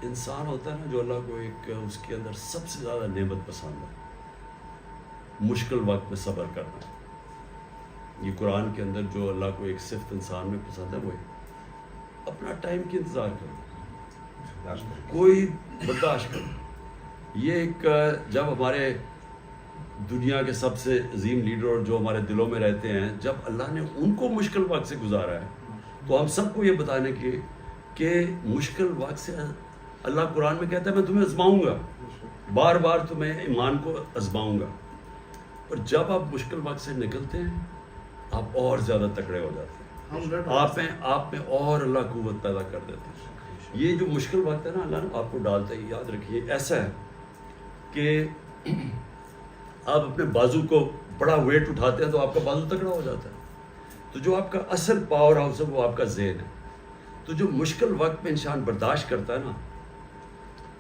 انسان ہوتا ہے نا جو اللہ کو ایک اس کے اندر سب سے زیادہ نعمت پسند ہے مشکل وقت میں صبر کرنا. یہ قرآن کے اندر جو اللہ کو ایک صفت انسان میں پسند ہے وہ اپنا ٹائم کی انتظار کرو, کوئی برداشت کرو. یہ ایک جب ہمارے دنیا کے سب سے عظیم لیڈر جو ہمارے دلوں میں رہتے ہیں, جب اللہ نے ان کو مشکل وقت سے گزارا ہے تو ہم سب کو یہ بتانے کی کہ مشکل وقت سے اللہ قرآن میں کہتا ہے میں تمہیں آزماؤں گا, بار بار تمہیں ایمان کو آزماؤں گا. اور جب آپ مشکل وقت سے نکلتے ہیں آپ اور زیادہ تکڑے ہو جاتے ہیں, آپ میں اور اللہ قوت پیدا کر دیتے ہیں. یہ جو مشکل وقت ہے نا اللہ آپ کو ڈالتا ہے. یاد رکھیے ایسا ہے کہ آپ اپنے بازو کو بڑا ویٹ اٹھاتے ہیں تو آپ کا بازو تکڑا ہو جاتا ہے. تو جو آپ کا اصل پاور ہاؤس ہے وہ آپ کا ذہن ہے. تو جو مشکل وقت میں انسان برداشت کرتا ہے نا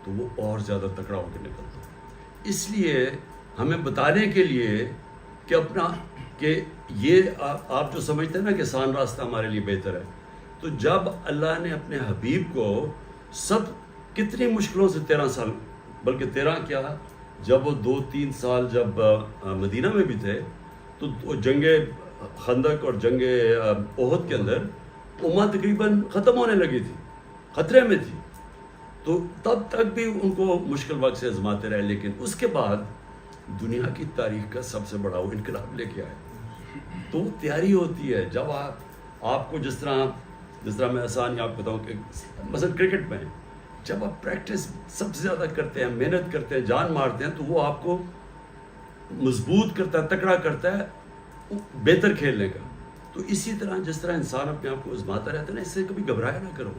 تو وہ اور زیادہ تکڑا ہو کے نکلتا ہے. اس لیے ہمیں بتانے کے لیے کہ اپنا کہ یہ آپ جو سمجھتے ہیں نا کہ آسان راستہ ہمارے لیے بہتر ہے, تو جب اللہ نے اپنے حبیب کو سب کتنی مشکلوں سے 13 سال بلکہ 13 کیا جب وہ 2-3 سال جب مدینہ میں بھی تھے تو جنگ خندق اور جنگ احد کے اندر امہ تقریباً ختم ہونے لگی تھی, خطرے میں تھی. تو تب تک بھی ان کو مشکل وقت سے آزماتے رہے, لیکن اس کے بعد دنیا کی تاریخ کا سب سے بڑا وہ انقلاب لے کے آئے. تو تیاری ہوتی ہے جب آپ کو جس طرح میں آسان آپ بتاؤں کہ مثلا کرکٹ میں جب آپ پریکٹس سب سے زیادہ کرتے ہیں, محنت کرتے ہیں, جان مارتے ہیں, تو وہ آپ کو مضبوط کرتا ہے, تکڑا کرتا ہے بہتر کھیلنے کا. تو اسی طرح جس طرح انسان اپنے آپ کو آزماتا رہتا ہے نا, اس سے کبھی گھبرایا نہ کرو.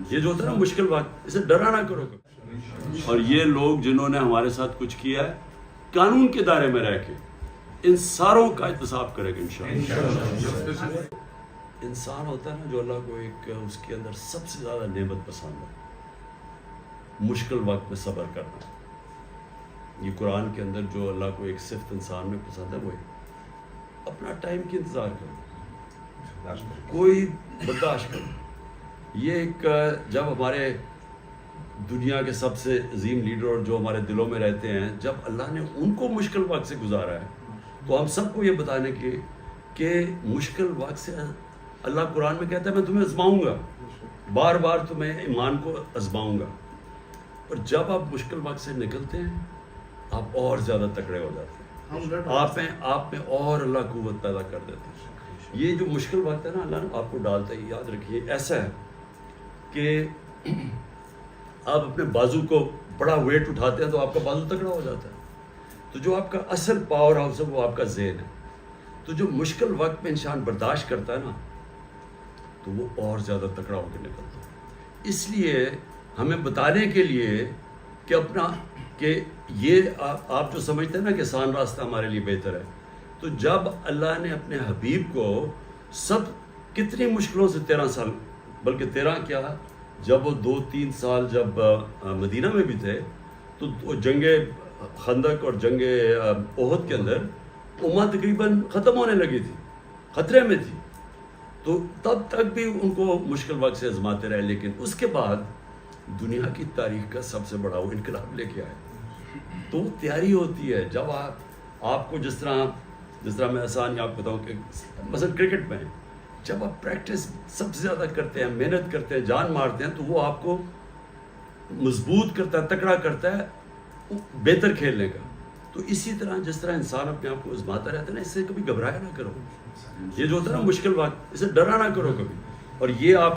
یہ جو ہوتا ہے نا مشکل وقت, اسے ڈرا نہ کرو کبھی. اور یہ لوگ جنہوں نے ہمارے ساتھ کچھ کیا ہے قانون کے دائرے میں رہ کے ان ساروں کا احتساب کرے گا انشاءاللہ. انسان ہوتا ہے نا جو اللہ کو ایک اس کے اندر سب سے زیادہ نعمت پسند ہے مشکل وقت میں صبر کرنا. یہ قرآن کے اندر جو اللہ کو ایک صفت انسان میں پسند ہے وہ اپنا ٹائم کی انتظار کرو, کوئی برداشت کرو. یہ ایک جب ہمارے دنیا کے سب سے عظیم لیڈر جو ہمارے دلوں میں رہتے ہیں, جب اللہ نے ان کو مشکل وقت سے گزارا ہے تو ہم سب کو یہ بتانے کی کہ مشکل وقت سے اللہ قرآن میں کہتا ہے میں تمہیں آزماؤں گا, بار بار تمہیں ایمان کو آزماؤں گا. اور جب آپ مشکل وقت سے نکلتے ہیں آپ اور زیادہ تکڑے ہو جاتے ہیں, آپ میں اور اللہ قوت پیدا کر دیتے ہیں. یہ جو مشکل وقت ہے نا اللہ آپ کو ڈالتا ہے. یاد رکھیے ایسا ہے کہ آپ اپنے بازو کو بڑا ویٹ اٹھاتے ہیں تو آپ کا بازو تکڑا ہو جاتا ہے. تو جو آپ کا اصل پاور ہاؤس ہے وہ آپ کا ذہن ہے. تو جو مشکل وقت میں انسان برداشت کرتا ہے نا تو وہ اور زیادہ تکڑا ہو کے نکلتا ہے. اس لیے ہمیں بتانے کے لیے کہ اپنا کہ یہ آپ جو سمجھتے ہیں نا کہ آسان راستہ ہمارے لیے بہتر ہے, تو جب اللہ نے اپنے حبیب کو سب کتنی مشکلوں سے 13 سال بلکہ 13 کیا جب وہ 2-3 سال جب مدینہ میں بھی تھے تو جنگ خندق اور جنگ احد کے اندر امہ تقریباً ختم ہونے لگی تھی, خطرے میں تھی. تو تب تک بھی ان کو مشکل وقت سے آزماتے رہے, لیکن اس کے بعد دنیا کی تاریخ کا سب سے بڑا وہ انقلاب لے کے آئے. تو تیاری ہوتی ہے جب آپ کو جس طرح میں آسان آپ بتاؤں کہ مثلا کرکٹ میں جب آپ پریکٹس سب سے زیادہ کرتے ہیں, محنت کرتے ہیں, جان مارتے ہیں, تو وہ آپ کو مضبوط کرتا ہے, تکڑا کرتا ہے بہتر کھیلنے کا. تو اسی طرح جس طرح انسان اپنے آپ کو آزماتا رہتا ہے نا, اس سے کبھی گھبرایا نہ کرو. یہ جو ہوتا ہے نا مشکل وقت, اسے ڈرا نہ کرو کبھی. اور یہ آپ